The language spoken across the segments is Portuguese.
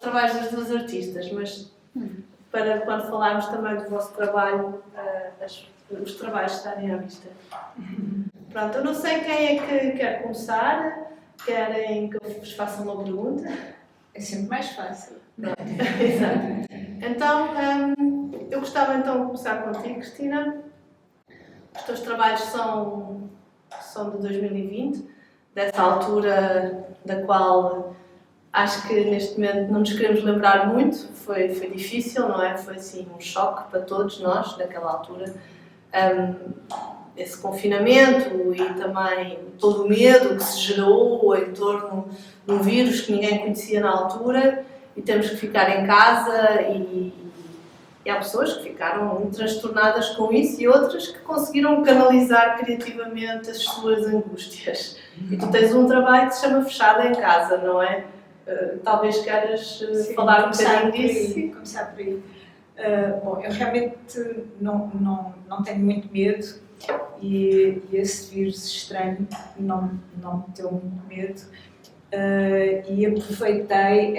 trabalhos das duas artistas, mas para quando falarmos também do vosso trabalho, os trabalhos estarem à vista. Pronto, eu não sei quem é que quer começar. Querem que eu vos faça uma pergunta? É sempre mais fácil. Exato. Então, eu gostava então de começar contigo, Cristina. Os teus trabalhos são de 2020, dessa altura da qual acho que neste momento não nos queremos lembrar muito. Foi difícil, não é? Foi assim um choque para todos nós naquela altura. Esse confinamento e também todo o medo que se gerou em torno de um vírus que ninguém conhecia na altura e temos que ficar em casa e há pessoas que ficaram transtornadas com isso e outras que conseguiram canalizar criativamente as suas angústias. E tu tens um trabalho que se chama Fechada em Casa, não é? Talvez queiras falar um bocadinho disso. Começar por aí. Bom, eu realmente não tenho muito medo e esse vírus estranho não me deu muito medo. E aproveitei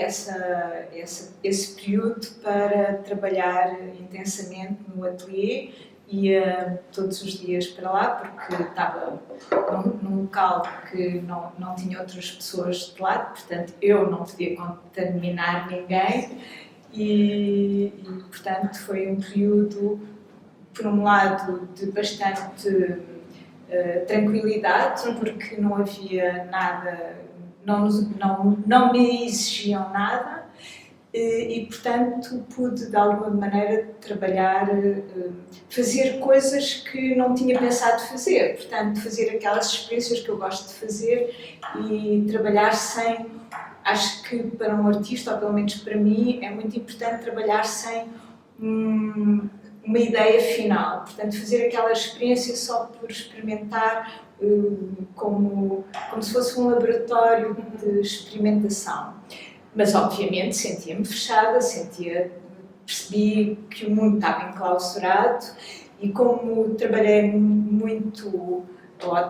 esse período para trabalhar intensamente no ateliê. Ia todos os dias para lá porque estava num local que não tinha outras pessoas de lado, portanto eu não podia contaminar ninguém e portanto foi um período, por um lado, de bastante tranquilidade, porque não havia nada, não me exigiam nada e portanto pude de alguma maneira trabalhar, fazer coisas que não tinha pensado fazer, portanto fazer aquelas experiências que eu gosto de fazer e trabalhar sem, acho que para um artista, ou pelo menos para mim, é muito importante trabalhar sem uma ideia final, portanto fazer aquela experiência só por experimentar, como se fosse um laboratório de experimentação. Mas obviamente sentia-me fechada, percebi que o mundo estava enclausurado e como trabalhei muito,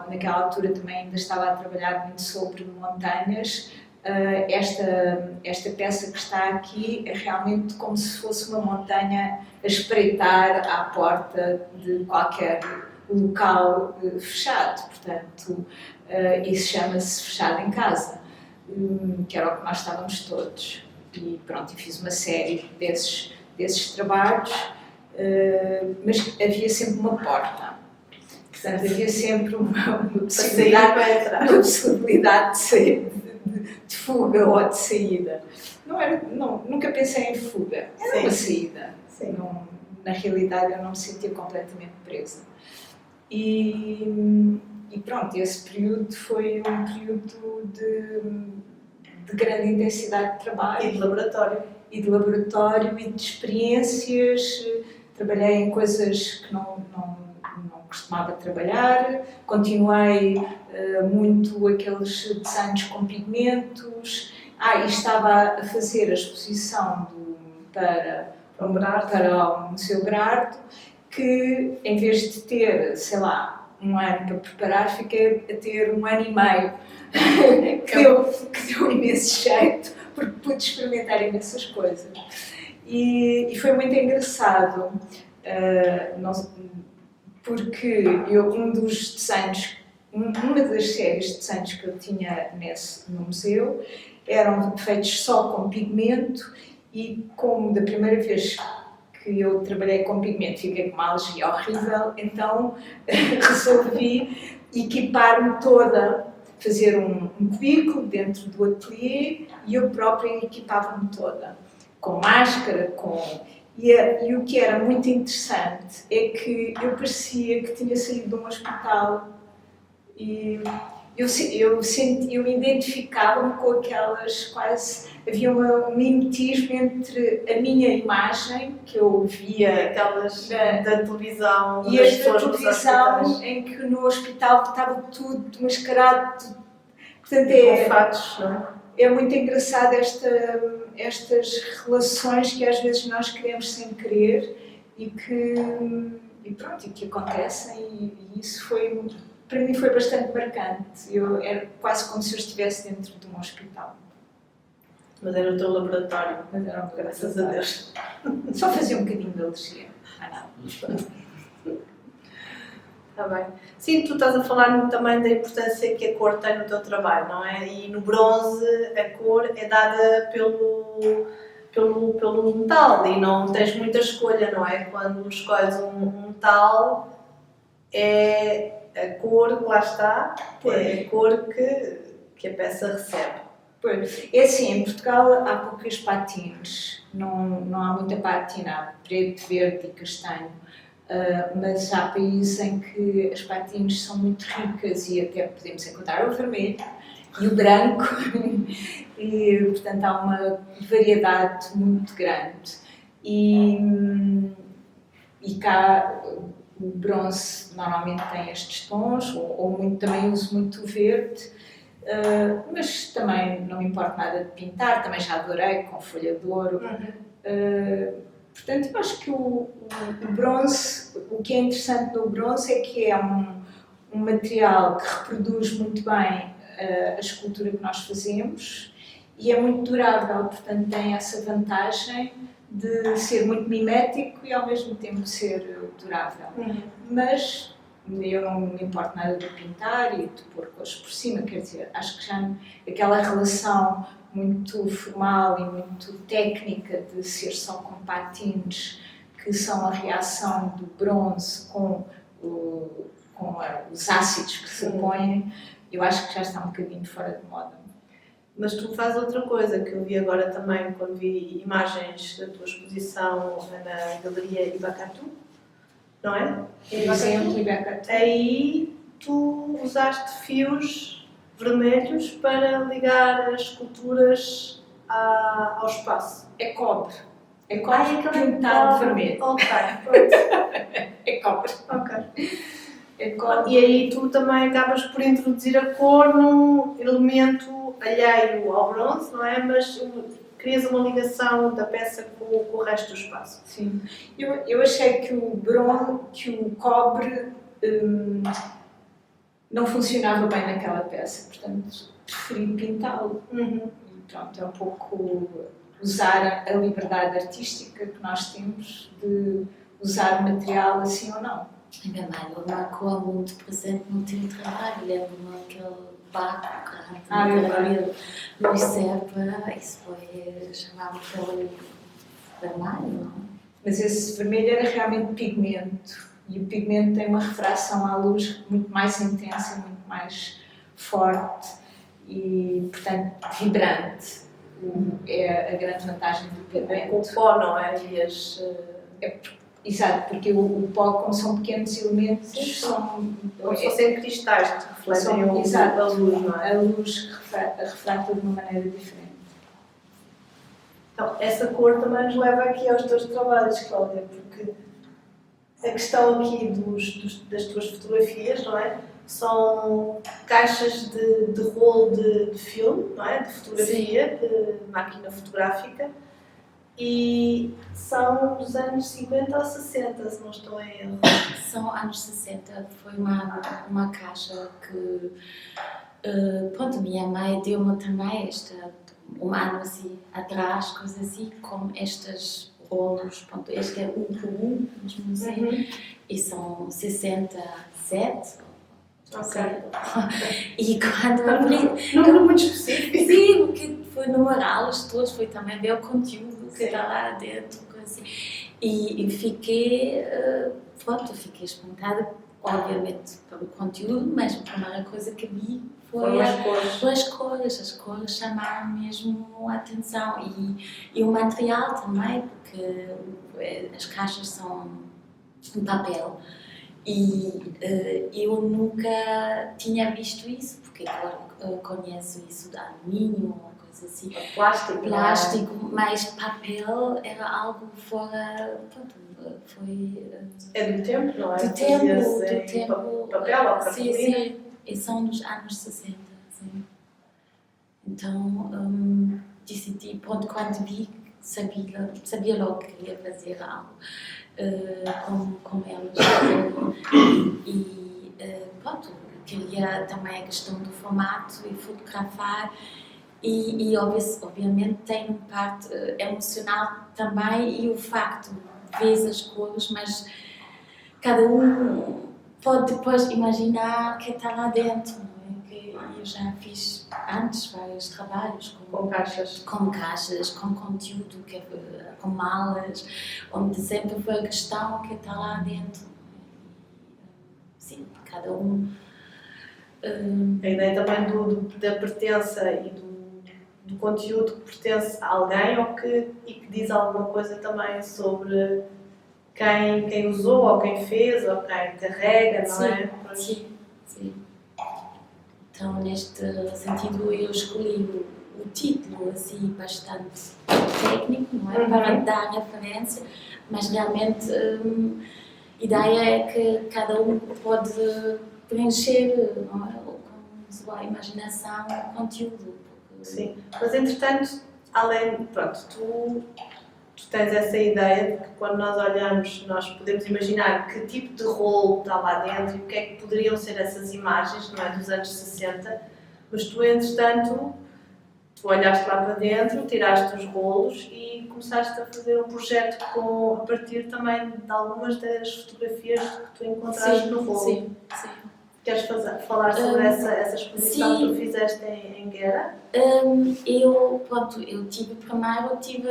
naquela altura também ainda estava a trabalhar muito sobre montanhas, esta peça que está aqui é realmente como se fosse uma montanha a espreitar à porta de qualquer local fechado, portanto isso chama-se Fechado em Casa, que era o que nós estávamos todos. E pronto, fiz uma série desses trabalhos, mas havia sempre uma porta. Portanto, havia sempre uma possibilidade de sair, de fuga ou de saída. Nunca pensei em fuga, era uma saída. Não, na realidade, eu não me sentia completamente presa. E pronto, esse período foi um período de grande intensidade de trabalho. E de laboratório. E de experiências. Trabalhei em coisas que não costumava trabalhar. Continuei muito aqueles desenhos com pigmentos. E estava a fazer a exposição para o Museu Berardo, que em vez de ter, sei lá, um ano para preparar, fiquei a ter um ano e meio, que deu imenso jeito, porque pude experimentar imensas coisas. E foi muito engraçado, porque um dos desenhos, uma das séries de desenhos que eu tinha no museu, eram feitos só com pigmento e como da primeira vez que eu trabalhei com pigmento fiquei com uma alergia horrível, então resolvi equipar-me toda, fazer um cubículo dentro do ateliê e eu própria equipava-me toda, com máscara, E o que era muito interessante é que eu parecia que tinha saído de um hospital e eu identificava-me com aquelas quase... Havia um mimetismo entre a minha imagem, que eu via aquelas da televisão, e as da televisão, em que no hospital estava tudo mascarado. Portanto, com fatos, não é? É muito engraçado estas relações que às vezes nós criamos sem querer e que acontecem e isso para mim foi bastante marcante. Era quase como se eu estivesse dentro de um hospital. Mas era o teu laboratório, Mas era um graças a Deus. Só fazia um bocadinho de alergia. Não. Está bem. Sim, tu estás a falar também da importância que a cor tem no teu trabalho, não é? E no bronze a cor é dada pelo metal e não tens muita escolha, não é? Quando escolhes um metal, é a cor que lá está, é a cor que a peça recebe. Pois. É assim, em Portugal há poucas patines, não há muita patina, há preto, verde e castanho. Mas há países em que as patines são muito ricas e até podemos encontrar o vermelho e o branco e portanto há uma variedade muito grande e cá o bronze normalmente tem estes tons ou também uso muito o verde, mas também não me importa nada de pintar, também já adorei com folha de ouro. Portanto, eu acho que o bronze, o que é interessante no bronze é que é um material que reproduz muito bem a escultura que nós fazemos e é muito durável, portanto tem essa vantagem de ser muito mimético e ao mesmo tempo ser durável. Mas eu não me importo nada de pintar e de pôr cores por cima, quer dizer, acho que já aquela relação muito formal e muito técnica de ser só com patins, que são a reação do bronze com os ácidos que se põem, eu acho que já está um bocadinho fora de moda. Mas tu fazes outra coisa que eu vi agora também, quando vi imagens da tua exposição na Galeria Ibacatu, não é? Ibacatu. Aí tu usaste fios vermelhos para ligar as esculturas ao espaço. É cobre. É cobre pintado de vermelho. Ok, pronto. É cobre. Ok. É cobre. E aí tu também acabas por introduzir a cor num elemento alheio ao bronze, não é? Mas crias uma ligação da peça com o resto do espaço. Sim. Eu achei que o cobre não funcionava bem naquela peça, portanto preferi pintá-lo. E pronto, é um pouco usar a liberdade artística que nós temos de usar o material assim ou não. Minha mãe marcou muito presente no teu trabalho, lembro-me aquele barco que no Serpa, isso foi chamado pelo vermelho, não? Mas esse vermelho era realmente pigmento, e o pigmento tem uma refração à luz muito mais intensa, muito mais forte e, portanto, vibrante. É a grande vantagem do pigmento. Com o pó, não é? Exato, porque o pó, como são pequenos elementos, são sempre cristais que refletem a luz, não é? A luz refrata de uma maneira diferente. Então, essa cor também nos leva aqui aos teus trabalhos, Cláudia, porque a questão aqui das tuas fotografias, não é? São caixas de rolo de filme, não é? De fotografia, de máquina fotográfica. E são dos anos 50 ou 60, se não estou em erro. São anos 60, foi uma caixa que, pronto, minha mãe deu-me também um ano assim atrás, coisas assim, com estes rolos, pronto, este é um por um, mesmo assim, e são 67. Ok. E quando abri... Número muito específico. Sim, porque foi numerá-los todos, foi também ver o conteúdo que está lá dentro, assim. E fiquei, pronto, fiquei espantada, obviamente, pelo conteúdo, mas a primeira coisa que vi foi as cores chamaram mesmo a atenção e o material também, porque as caixas são de papel. E eu nunca tinha visto isso, porque eu conheço isso de alumínio, uma coisa assim. Plástico, mas papel era algo fora. Pronto, foi. É do tempo, não é? Do tempo. Papel ou cartolina? Sim, e são dos anos 60. Sim. Então, decidi, pronto, quando vi, sabia logo que queria fazer algo. Com elas e pronto, queria também a questão do formato e fotografar E obviamente tem uma parte emocional também, e o facto de ver as cores, mas cada um pode depois imaginar o que está lá dentro, não é? Que eu já fiz antes vários trabalhos Com caixas. com conteúdo, com malas, onde sempre foi a questão que está lá dentro. Sim, cada um. A ideia também da pertença e do conteúdo que pertence a alguém e que diz alguma coisa também sobre quem usou, ou quem fez, ou quem carrega, não é? Sim. Então, neste sentido, eu escolhi o título assim bastante técnico, não é? Para dar referência, mas realmente a ideia é que cada um pode preencher, não é? Com a sua imaginação o conteúdo. Sim, mas entretanto, pronto, tu tens essa ideia de que quando nós olhamos, nós podemos imaginar que tipo de rolo está lá dentro e o que é que poderiam ser essas imagens, não é, dos anos 60, mas tu, entretanto, tu olhaste lá para dentro, tiraste os rolos e começaste a fazer um projeto a partir também de algumas das fotografias que tu encontraste no rolo. Sim. Queres falar sobre essa exposição que tu fizeste em Guerra? Eu tive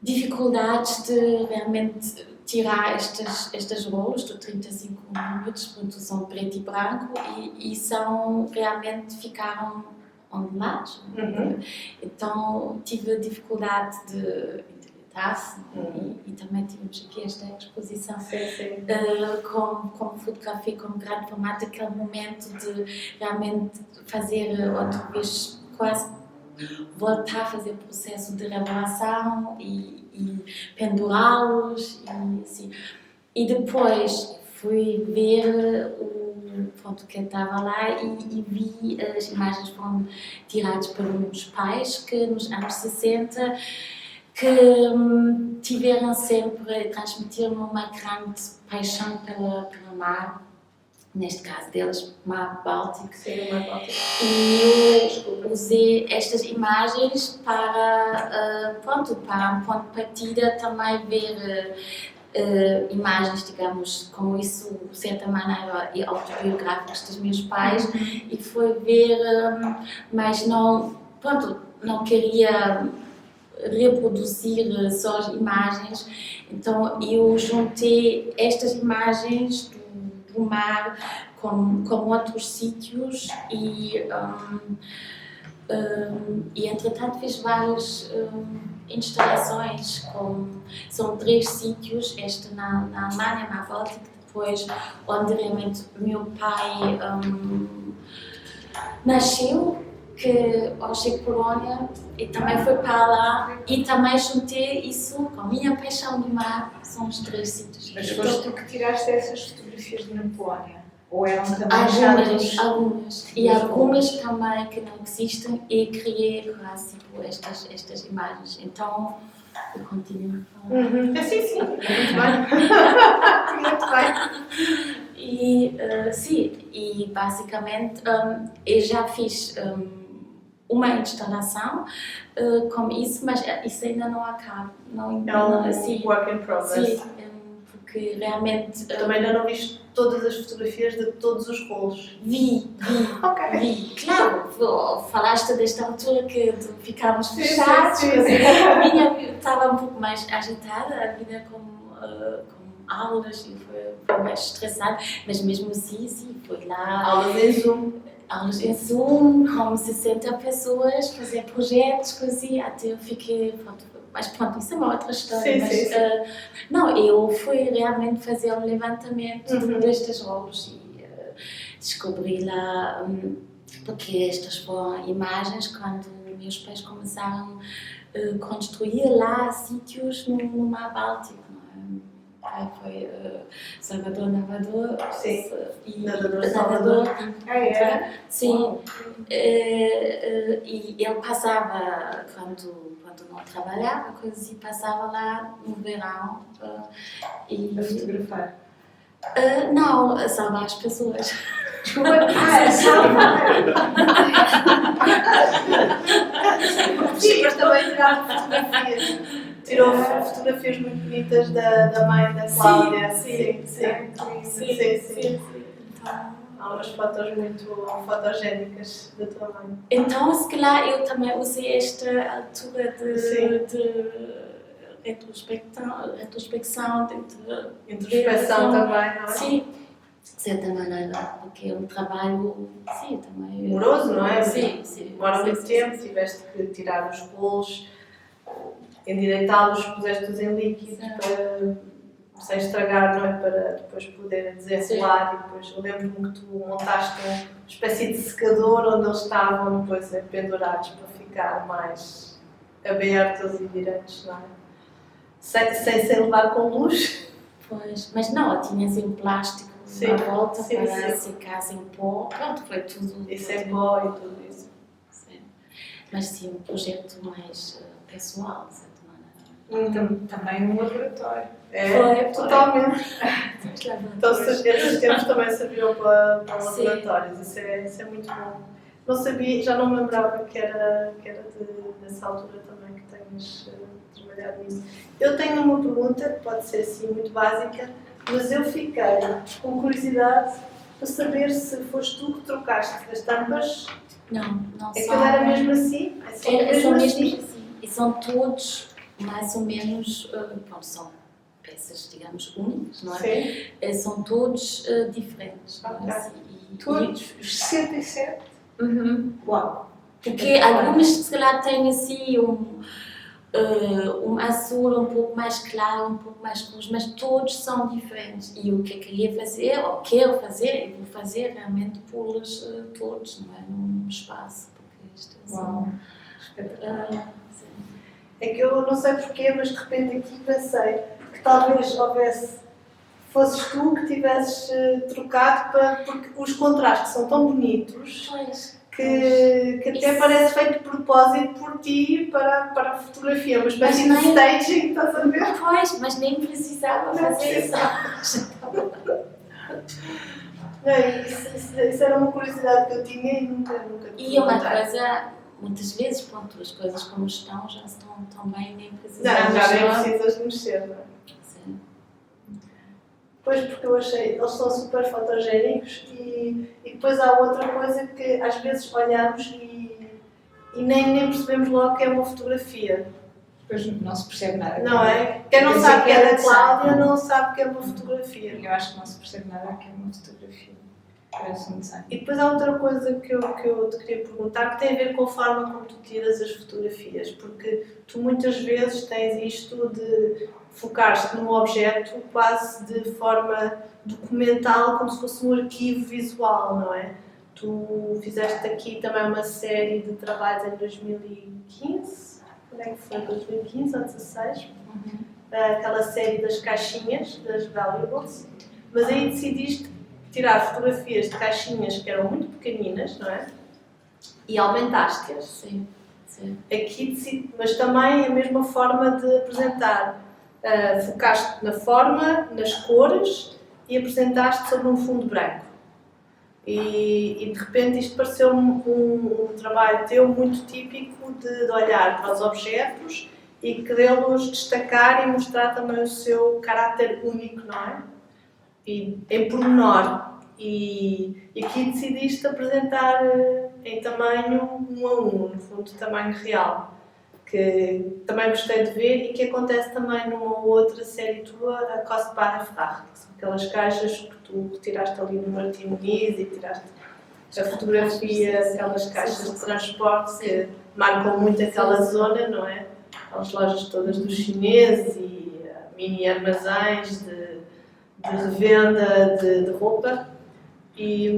dificuldades de realmente tirar estas rolos de 35mm, portanto são preto e branco e realmente ficaram ondulados. Então tive dificuldade de interpretar-se e também tivemos aqui esta exposição como fotografia com grande formato, aquele momento de realmente fazer outra vez quase voltar a fazer o processo de revelação e pendurá-los e assim. E depois fui ver o que estava lá e vi as imagens foram tiradas pelos pais que nos anos 60 que tiveram sempre, transmitiram uma grande paixão pela mar. Neste caso deles, Mar Báltico. Sim, o Mar Báltico. E eu usei estas imagens para um ponto de partida também ver imagens, digamos, como isso, de certa maneira, autobiográficas dos meus pais e foi ver, mas não queria reproduzir só as imagens, então eu juntei estas imagens do mar com outros sítios e entretanto fiz várias instalações, são 3 sítios, este na Alemanha, na Báltica, depois onde realmente meu pai nasceu, que ao Chico Polónia, e também foi para lá e também juntei isso com a minha paixão do mar, são os 3 sítios. Mas foste tu que tiraste essas fotografias na Polónia? Ou eram também algumas. E algumas também que não existem e criei quase estas imagens. Então, eu continuo a falar. Sim, muito bem. Muito bem. E basicamente eu já fiz uma instalação com isso, mas isso ainda não acaba. Work in progress. Sim, porque realmente... Também ainda não viste todas as fotografias de todos os rolos? Vi. Claro, falaste desta altura que ficámos fechados. Sim. A minha estava um pouco mais agitada, a vida com aulas e foi mais estressante, mas mesmo assim, foi lá... Aulas em Zoom, com 60 pessoas, fazer projetos, coisa, até eu fiquei... Mas pronto, isso é uma outra história. Sim. Não, eu fui realmente fazer um levantamento destes rolos e descobri lá, porque estas foram imagens quando meus pais começaram a construir lá sítios no Mar Báltico. Foi Salvador Nadador. Sim. E Nadador. Sim. E ele passava quando não trabalhava, coisa, e passava lá no verão a fotografar. Não, a salvar as pessoas. Desculpa. Salva! Sim, mas também tirava fotografias. Tirou fotografias muito bonitas da mãe da Cláudia. Sim. Então, Há umas fotos muito fotogénicas da tua mãe. Então, se calhar eu também usei esta altura de retrospecção, de Introspeção também, não é? Sim, de certa maneira, porque é um trabalho, sim, também... Demoroso, não é? Sim. Demora muito tempo, tiveste que tirar os bolos, endireitá-los, puseste-os em líquido sem estragar, não é? Para depois poder desenrolar. E depois eu lembro-me que tu montaste uma espécie de secador onde eles estavam depois pendurados para ficar mais abertos e direitos, não é? Sem levar com luz. Pois, mas não, tinhas em plástico à volta para sim. secar em pó, pronto, foi tudo. E sem pó e tudo isso. Sim. Mas sim, um projeto mais pessoal, de certa maneira. Também um laboratório. Foi, totalmente. Então, Então, esses tempos também serviram para laboratórios, isso é muito bom. Não sabia, já não me lembrava que era dessa altura também que tenhas trabalhado nisso. Eu tenho uma pergunta, que pode ser assim muito básica, mas eu fiquei com curiosidade para saber se foste tu que trocaste as tampas. não É que são. era mesmo assim? São mesmo assim. E são todos mais ou menos, pronto, são peças, digamos, únicas, não é? Sim. São todos diferentes. Não é? Assim, Todos os 67? Uau! Porque algumas, se calhar, têm assim um azul um pouco mais claro, um pouco mais luz, mas todos são diferentes. E o que eu queria fazer, ou quero fazer, e vou fazer realmente pô-los todos, não é? Num espaço. Porque isto é Uau! É que eu não sei porquê, mas de repente aqui pensei que talvez fosses tu que tivesses trocado porque os contrastes são tão bonitos Pois. que até parece feito de propósito por ti para a fotografia, mas Mas de nem- staging, estás a ver? Pois, mas nem precisava Não fazer isso. Isso era uma curiosidade que eu tinha e nunca E uma perguntei. coisa, muitas vezes, pronto, as coisas como estão já estão tão bem, nem Não, precisamos. já nem não é? precisas de mexer, não é? Sim. Pois, porque eu achei, eles são super fotogénicos e depois há outra coisa que às vezes olhamos e nem percebemos logo que é uma fotografia, Depois não se percebe nada. não é? Quem não Quer sabe dizer que é da que Cláudia não sabe que é uma fotografia. Eu acho que não se percebe nada que é uma fotografia. Parece um desenho. E depois há outra coisa que eu te queria perguntar que tem a ver com a forma como tu tiras as fotografias, porque tu muitas vezes tens isto de focar-te num objeto quase de forma documental, como se fosse um arquivo visual, não é? Tu fizeste aqui também uma série de trabalhos em 2015, quando é que foi? 2015 ou 2016? Aquela série das caixinhas, das valuables, mas aí decidiste tirar fotografias de caixinhas que eram muito pequeninas, não é? E aumentaste-as. Sim. Aqui, mas também a mesma forma de apresentar. Focaste na forma, nas cores e apresentaste sobre um fundo branco. E de repente isto pareceu um trabalho teu muito típico de olhar para os objetos e querê-los destacar e mostrar também o seu caráter único, não é? E em pormenor. E aqui decidiste apresentar em tamanho 1 a 1, no fundo, tamanho real, que também gostei de ver e que acontece também numa outra série tua, a Costbar Ferrari, que são aquelas caixas que tu retiraste ali no Martim Muniz e tiraste a fotografia, aquelas caixas de transporte que marcam muito aquela zona, não é? As lojas todas dos chineses e mini armazéns de revenda de roupa. E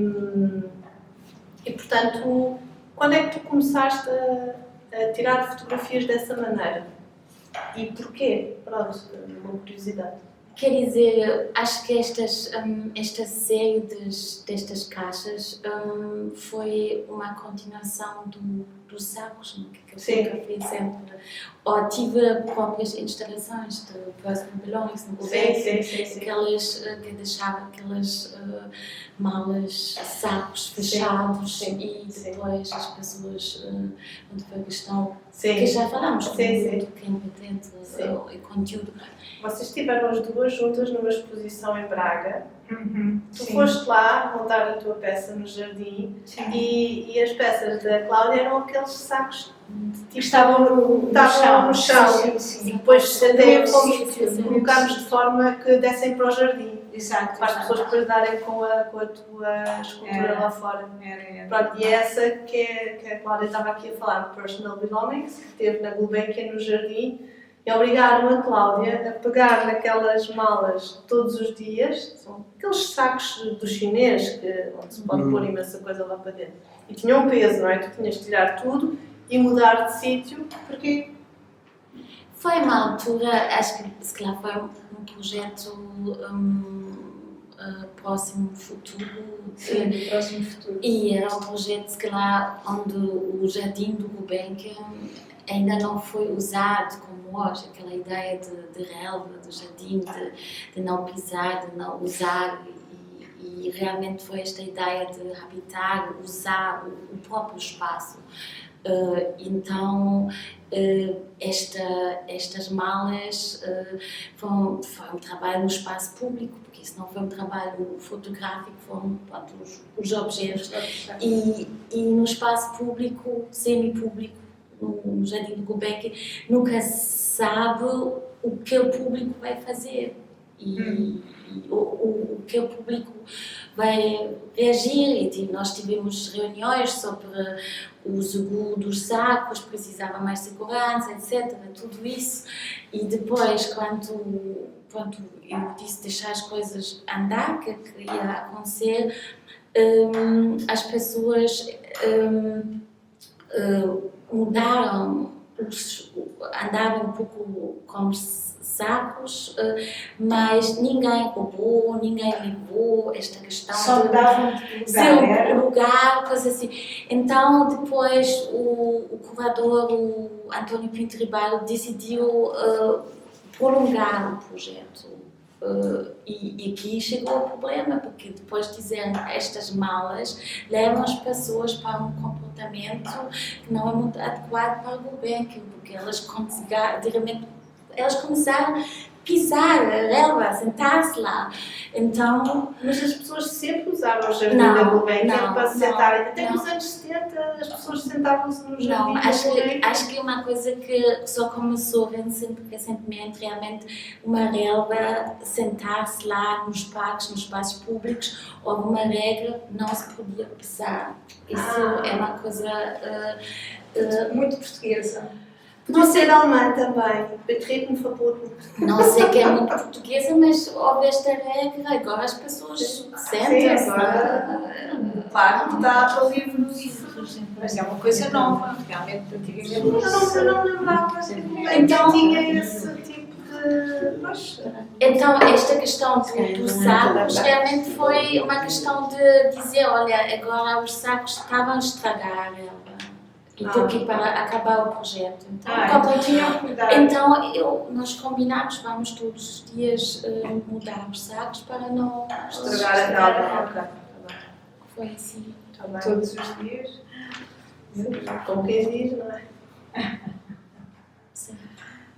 portanto, quando é que tu começaste a tirar fotografias dessa maneira? E porquê? Pronto, uma curiosidade. Quer dizer, acho que esta série destas caixas foi uma continuação dos sacos, não? Que eu nunca fiz sempre. Ou tive próprias instalações de personal belongings no Gulbenkian, que deixava aquelas malas, sacos fechados e depois as pessoas, quando foi a questão que já falámos, que é competente e conteúdo. Vocês estiveram as duas juntas numa exposição em Braga. Tu foste lá montar a tua peça no jardim e as peças da Cláudia eram aqueles sacos que estavam no chão. E depois até colocámos de forma que dessem para o jardim. Exato. Para as pessoas depois darem com a tua escultura lá fora. Pronto, e é essa que a Cláudia estava aqui a falar, Personal Belongings, que teve na Gulbenkian no jardim. E obrigaram a Cláudia a pegar naquelas malas todos os dias, são aqueles sacos do chinês, onde se pode pôr imensa coisa lá para dentro. E tinham um peso, não é? Tu tinhas de tirar tudo e mudar de sítio, porque... Foi uma altura, acho que se calhar foi um projeto próximo futuro. Sim, próximo futuro. E era um projeto, se calhar, onde o jardim do Gulbenkian ainda não foi usado como hoje, aquela ideia de relva, do jardim, de não pisar, de não usar, e realmente foi esta ideia de habitar, usar o próprio espaço. Então, estas malas foi um trabalho no espaço público, porque isso não foi um trabalho fotográfico, foram os objetos. E no espaço público, semi-público, no Jardim do Gulbenkian, nunca sabe o que o público vai fazer e o que o público vai reagir. E nós tivemos reuniões sobre o uso dos sacos, precisava mais segurança, etc. Tudo isso. E depois, quando eu disse deixar as coisas andar, que ia acontecer, as pessoas mudaram, andaram um pouco como sacos, mas ninguém roubou, ninguém levou esta questão só davam de lugar, coisa assim. Então depois o curador, o António Pinto Ribeiro, decidiu prolongar o projeto. E aqui chegou o problema, porque depois dizer estas malas levam as pessoas para um comportamento que não é muito adequado para o Gulbenkian, porque elas começaram a pisar a relva, sentar-se lá. Então, mas as pessoas sempre usaram o jardim da Gulbenkian para se sentarem. Até nos anos 70 as pessoas sentavam-se no jardim da Gulbenkian. Acho que é uma coisa que só começou recentemente, realmente, uma relva, sentar-se lá nos parques, nos espaços públicos, houve uma regra, não se podia pisar. Isso é uma coisa muito portuguesa. Podia ser alemã também, betreten verboten. Não sei que é muito portuguesa, mas houve esta regra, agora as pessoas sentem-se. O parque está para livros. Mas é uma coisa nova, realmente, antigamente. Eu não lembrava que tinha esse tipo de... Então, esta questão dos sacos realmente foi uma questão de dizer, olha, agora os sacos estavam a estragar a relva. E aqui para acabar o projeto. Então nós combinámos, vamos todos os dias mudar os sacos para não estragar a relva. Foi assim. Todos os dias. Como quem diz, não é? Sim.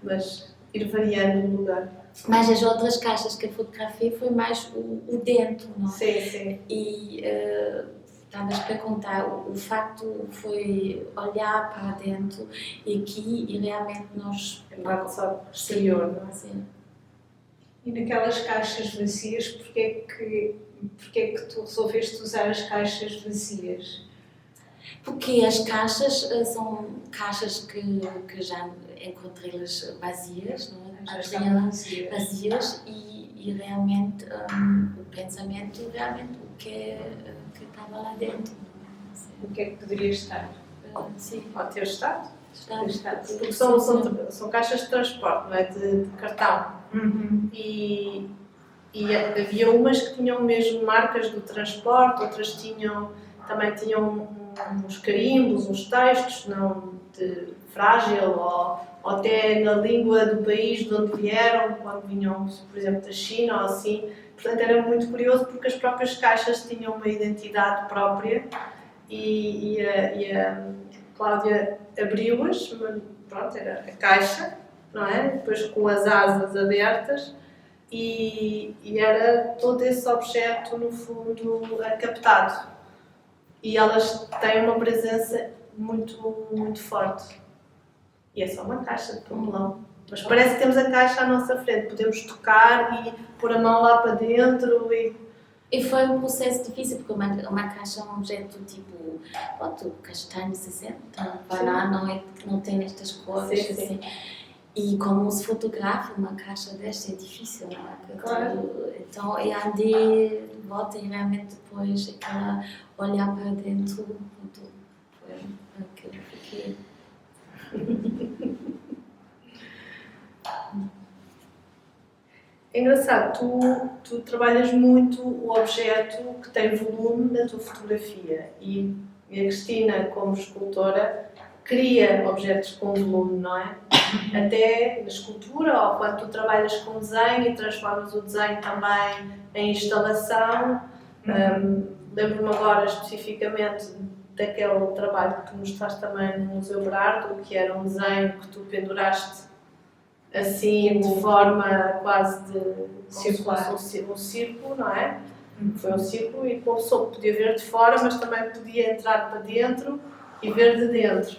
Mas ir variando o lugar. Mas as outras caixas que eu fotografei foi mais o dentro, não é? Sim. E estavas para contar, o facto foi olhar para dentro e aqui e realmente nós... É um só exterior, não é? Sim. E naquelas caixas vazias, porquê é que tu resolveste usar as caixas vazias? Porque as caixas são caixas que já encontrei-las vazias, não é? Vazias e realmente o pensamento, realmente o que estava lá dentro. O que é que poderia estar? Sim. Pode ter estado. Porque são caixas de transporte, não é? De cartão. E havia umas que tinham mesmo marcas do transporte, outras também tinham uns carimbos, uns textos, não de frágil ou até na língua do país de onde vieram, quando vinham, por exemplo, da China ou assim. Portanto, era muito curioso porque as próprias caixas tinham uma identidade própria e a Cláudia abriu-as, pronto, era a caixa, não é? Depois com as asas abertas e era todo esse objeto, no fundo, captado. E elas têm uma presença muito, muito forte. E é só uma caixa de papelão. Mas parece que temos a caixa à nossa frente, podemos tocar e pôr a mão lá para dentro E foi um processo difícil, porque uma caixa é um objeto tipo, castanho, assim, então, banana, não tem estas cores, assim. E como se fotografa uma caixa desta é difícil, não é? Claro. Então, eu andei de volta e realmente depois aquela olhar para dentro, foi aquilo que fiquei. É engraçado, tu trabalhas muito o objeto que tem volume na tua fotografia e a Cristina, como escultora, cria objetos com volume, não é? Até na escultura ou quando tu trabalhas com desenho e transformas o desenho também em instalação. Lembro-me agora especificamente daquele trabalho que tu mostraste também no Museu Berardo, que era um desenho que tu penduraste assim de forma quase de circular, um círculo, não é? Foi um círculo e a pessoa podia ver de fora, mas também podia entrar para dentro e ver de dentro.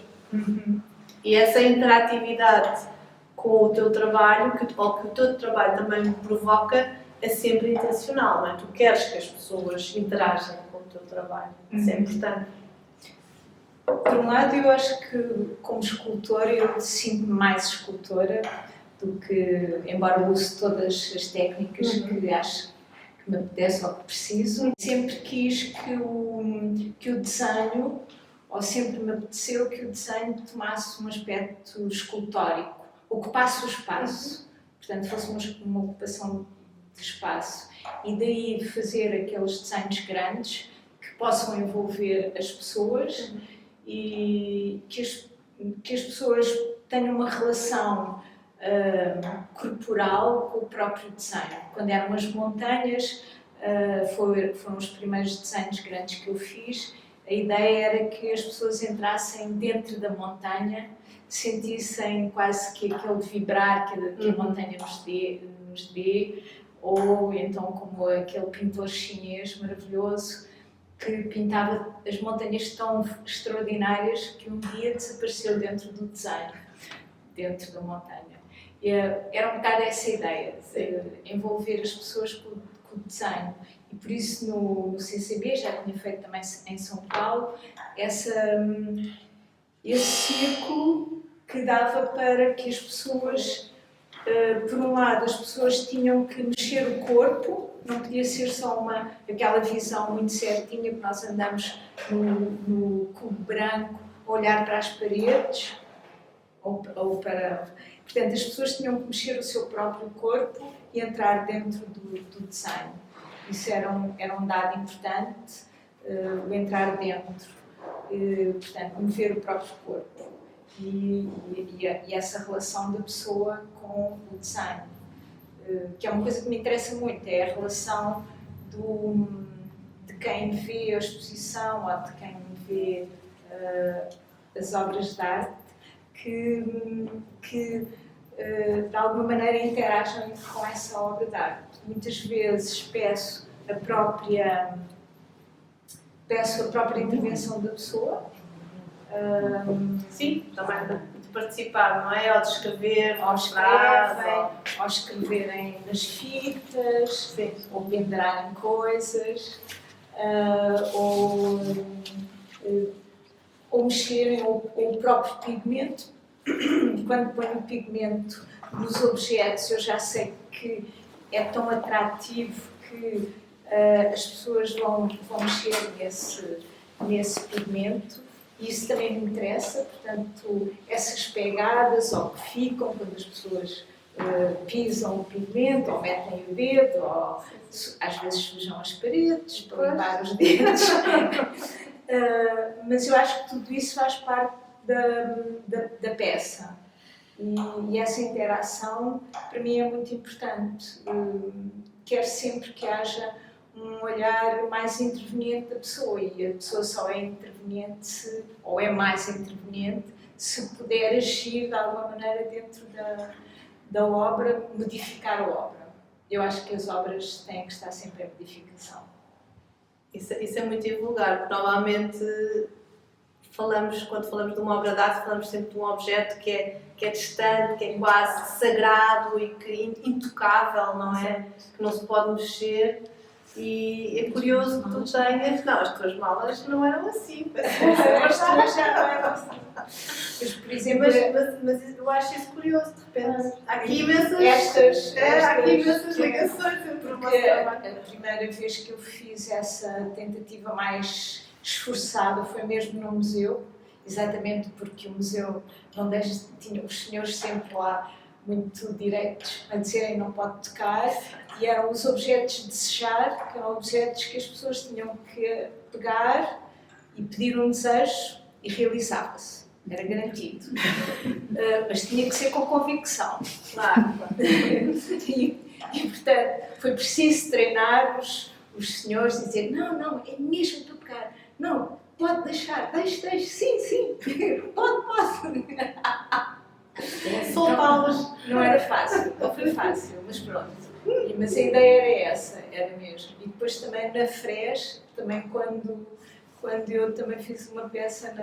E essa interatividade com o teu trabalho, ou que o teu trabalho também provoca, é sempre intencional, não é? Tu queres que as pessoas interagem com o teu trabalho, isso é importante. Por um lado, eu acho que como escultora eu sinto-me mais escultora do que, embora use todas as técnicas que acho que me apetece ou que preciso, sempre quis que o desenho, ou sempre me apeteceu que o desenho tomasse um aspecto escultórico, ocupasse o espaço, portanto fosse uma ocupação de espaço, e daí fazer aqueles desenhos grandes que possam envolver as pessoas e que as pessoas tenham uma relação corporal com o próprio desenho. Quando eram as montanhas, foram os primeiros desenhos grandes que eu fiz. A ideia era que as pessoas entrassem dentro da montanha, sentissem quase que aquele vibrar que a montanha nos dê, ou então como aquele pintor chinês maravilhoso que pintava as montanhas tão extraordinárias que um dia desapareceu dentro do desenho, dentro da montanha. E era um bocado essa ideia, de envolver as pessoas com o desenho. E por isso no CCB, já tinha feito também em São Paulo, esse círculo que dava para que as pessoas, por um lado, as pessoas tinham que mexer o corpo, não podia ser só aquela visão muito certinha que nós andamos no cubo branco, a olhar para as paredes, ou para... Portanto, as pessoas tinham que mexer o seu próprio corpo e entrar dentro do desenho. Isso era um dado importante, o entrar dentro, portanto, mover o próprio corpo. E essa relação da pessoa com o desenho, que é uma coisa que me interessa muito, é a relação de quem vê a exposição ou de quem vê as obras de arte, que de alguma maneira interagem com essa obra de arte. Muitas vezes peço a própria intervenção da pessoa. Sim, também de participar, não é? Ou de escrever, ou escreverem nas fitas, ou pendurarem coisas, ou mexerem o próprio pigmento. Quando ponho o pigmento nos objetos, eu já sei que é tão atrativo que as pessoas vão mexer nesse pigmento e isso também me interessa, portanto, essas pegadas ou que ficam quando as pessoas pisam o pigmento, ou metem o dedo, ou às vezes sujam as paredes para limpar os dedos. Mas eu acho que tudo isso faz parte da peça. E essa interação, para mim, é muito importante. Quero sempre que haja um olhar mais interveniente da pessoa, e a pessoa só é interveniente, ou é mais interveniente, se puder agir de alguma maneira dentro da obra, modificar a obra. Eu acho que as obras têm que estar sempre em modificação. Isso é muito divulgar, porque normalmente quando falamos de uma obra de arte, falamos sempre de um objeto que é distante, que é quase sagrado e que intocável, não é? Que não se pode mexer. E é curioso que tu tenhas... Não, as tuas malas não eram assim. As tuas já não eram assim. Mas, por exemplo... Mas eu acho isso curioso, de repente. Há aqui imensas ligações entre o nosso trabalho. A primeira vez que eu fiz essa tentativa mais esforçada foi mesmo no museu, exatamente porque o museu não tinha os senhores sempre lá muito diretos a dizerem não pode tocar, e eram os objetos de sejar, que eram objetos que as pessoas tinham que pegar e pedir um desejo e realizava-se. Era garantido. Mas tinha que ser com convicção. Claro. E portanto, foi preciso treinar os senhores e dizer não, é mesmo para pegar. Não, pode deixar, deixe, sim, pode. Soltá-los. Não era fácil, não foi fácil, mas pronto. Mas a ideia era essa, era mesmo. E depois também na FRES, também quando eu também fiz uma peça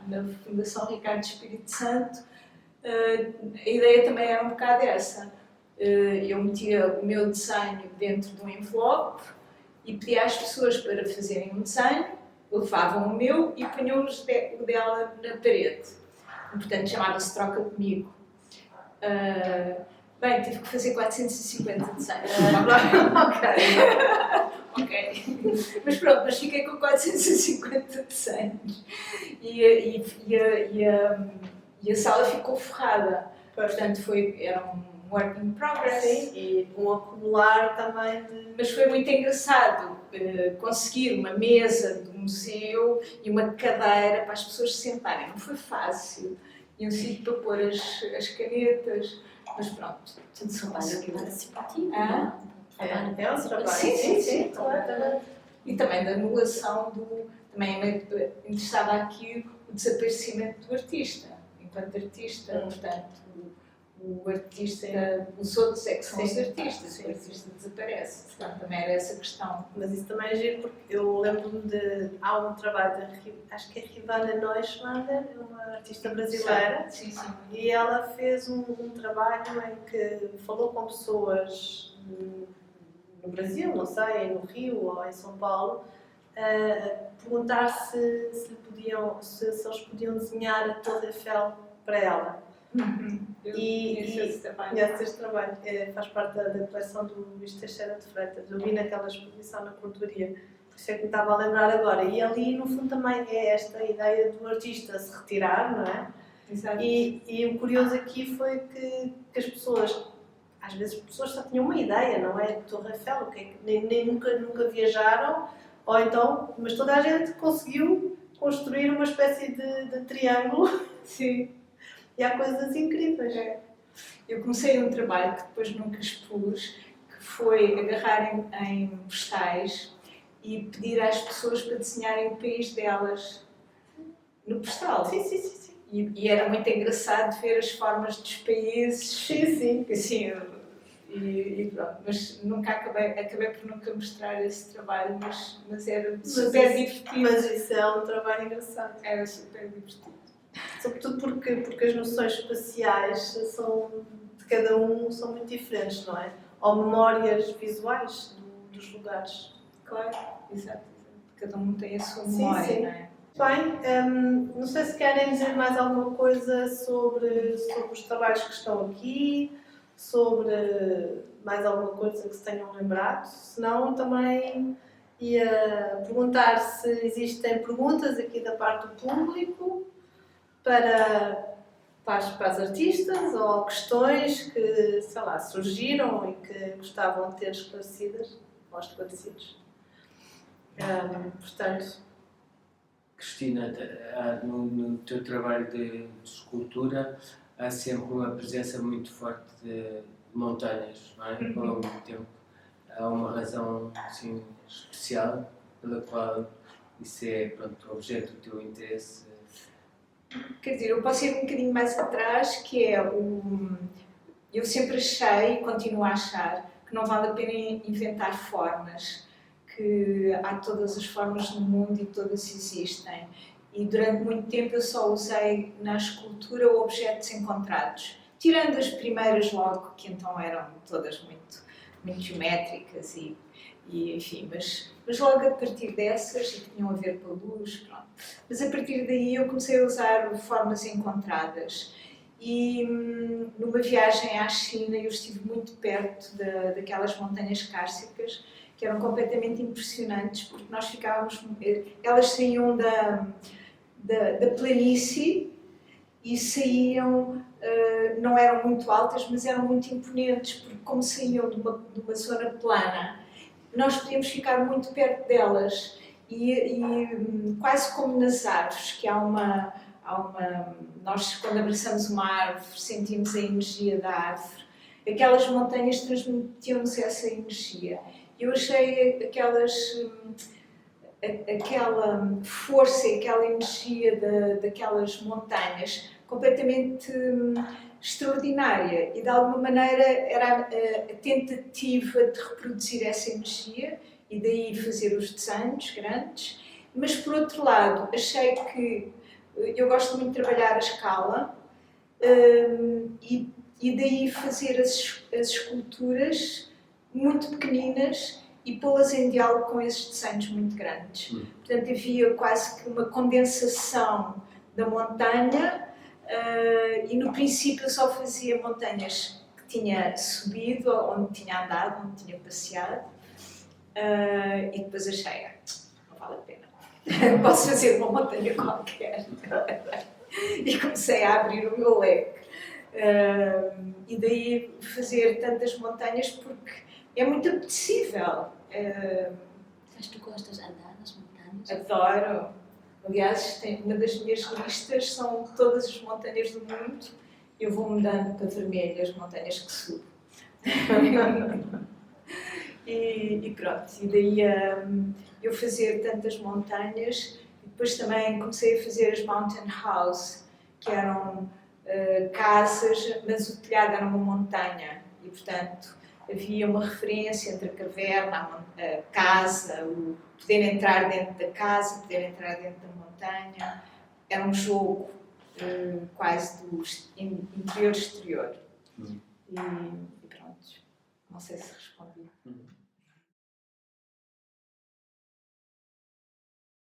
na Fundação Ricardo Espírito Santo, a ideia também era um bocado essa. Eu metia o meu desenho dentro de um envelope e pedia às pessoas para fazerem um desenho, levavam o meu e punham o dela na parede. Portanto, chamava-se Troca Comigo. Bem, tive que fazer 450 desenhos. Ok. Mas pronto, mas fiquei com 450 desenhos. E a sala ficou forrada. Portanto, era um work in progress. Sim, e um acumular também de... Mas foi muito engraçado conseguir uma mesa do museu e uma cadeira para as pessoas se sentarem. Não foi fácil. E um sítio para pôr as canetas. Mas pronto, tudo se conseguiu. Participativo. É um trabalho. Sim, claro. E também da anulação também me interessava aqui o desaparecimento do artista, enquanto artista. Portanto, o artista, os outros é que são os artistas, o artista desaparece. Portanto, também era essa questão. Mas isso também é giro, porque eu lembro-me há um trabalho acho que é Rivana Neuschwander, uma artista brasileira, Sim. e ela fez um trabalho em que falou com pessoas no Brasil, não sei, no Rio ou em São Paulo, perguntar se eles podiam desenhar a Torre Eiffel para ela. Eu Conheço esse trabalho. Faz parte da coleção do Luís Teixeira de Freitas. Eu vi naquela exposição na Curadoria, por isso é que me estava a lembrar agora. E ali, no fundo, também é esta ideia do artista se retirar, não é? Exato. E o curioso aqui foi que as pessoas, às vezes as pessoas só tinham uma ideia, não é? De Torre Eiffel, nem nunca viajaram, ou então, mas toda a gente conseguiu construir uma espécie de triângulo. Sim. E há coisas incríveis. Eu comecei um trabalho que depois nunca expus, que foi agarrar em postais e pedir às pessoas para desenharem o país delas no postal. Sim. E era muito engraçado ver as formas dos países. Sim. Assim, e pronto. Mas acabei por nunca mostrar esse trabalho, mas era super divertido. Mas isso é um trabalho engraçado. Era super divertido. Sobretudo porque as noções espaciais de cada um são muito diferentes, não é? Ou memórias visuais dos lugares. Claro, exato. Cada um tem a sua memória, não é? Bem, não sei se querem dizer mais alguma coisa sobre os trabalhos que estão aqui, sobre mais alguma coisa que se tenham lembrado. Se não, também ia perguntar se existem perguntas aqui da parte do público para as artistas ou questões que, sei lá, surgiram e que gostavam de ter esclarecidas ou esclarecidos. Portanto, Cristina, no teu trabalho de escultura há sempre uma presença muito forte de montanhas, não é? Ao longo do tempo. Há uma razão assim, especial pela qual isso é, pronto, objeto do teu interesse? Quer dizer, eu posso ir um bocadinho mais atrás, que é eu sempre achei, e continuo a achar, que não vale a pena inventar formas, que há todas as formas no mundo e todas existem. E durante muito tempo eu só usei na escultura objetos encontrados, tirando as primeiras logo, que então eram todas muito geométricas e enfim, mas logo a partir dessas, e que tinham a ver com a luz, pronto. Mas a partir daí eu comecei a usar formas encontradas. E numa viagem à China eu estive muito perto daquelas montanhas cársicas, que eram completamente impressionantes, porque nós ficávamos... Elas saíam da planície e saíam... não eram muito altas, mas eram muito imponentes, porque como saíam de uma zona plana, nós podíamos ficar muito perto delas e quase como nas árvores, que nós quando abraçamos uma árvore sentimos a energia da árvore, aquelas montanhas transmitiam-nos essa energia. Eu achei aquela força e aquela energia daquelas montanhas completamente extraordinária e de alguma maneira era a tentativa de reproduzir essa energia e daí fazer os desenhos grandes, mas por outro lado achei que eu gosto muito de trabalhar a escala e daí fazer as esculturas muito pequeninas e pô-las em diálogo com esses desenhos muito grandes. Portanto, havia quase que uma condensação da montanha e no princípio eu só fazia montanhas que tinha subido, onde tinha andado, onde tinha passeado e depois achei, não vale a pena, posso fazer uma montanha qualquer. E comecei a abrir o meu leque. E daí fazer tantas montanhas porque é muito apetecível. Mas tu gostas de andar nas montanhas? Adoro. Aliás, uma das minhas listas são todas as montanhas do mundo. Eu vou mudando para vermelho as montanhas que subo. E pronto, e daí eu fazer tantas montanhas. E depois também comecei a fazer as mountain house, que eram casas, mas o telhado era uma montanha. E portanto havia uma referência entre a caverna, a casa, o poder entrar dentro da casa, poder entrar dentro da montanha. Era um jogo quase do interior-exterior. E pronto, não sei se respondi.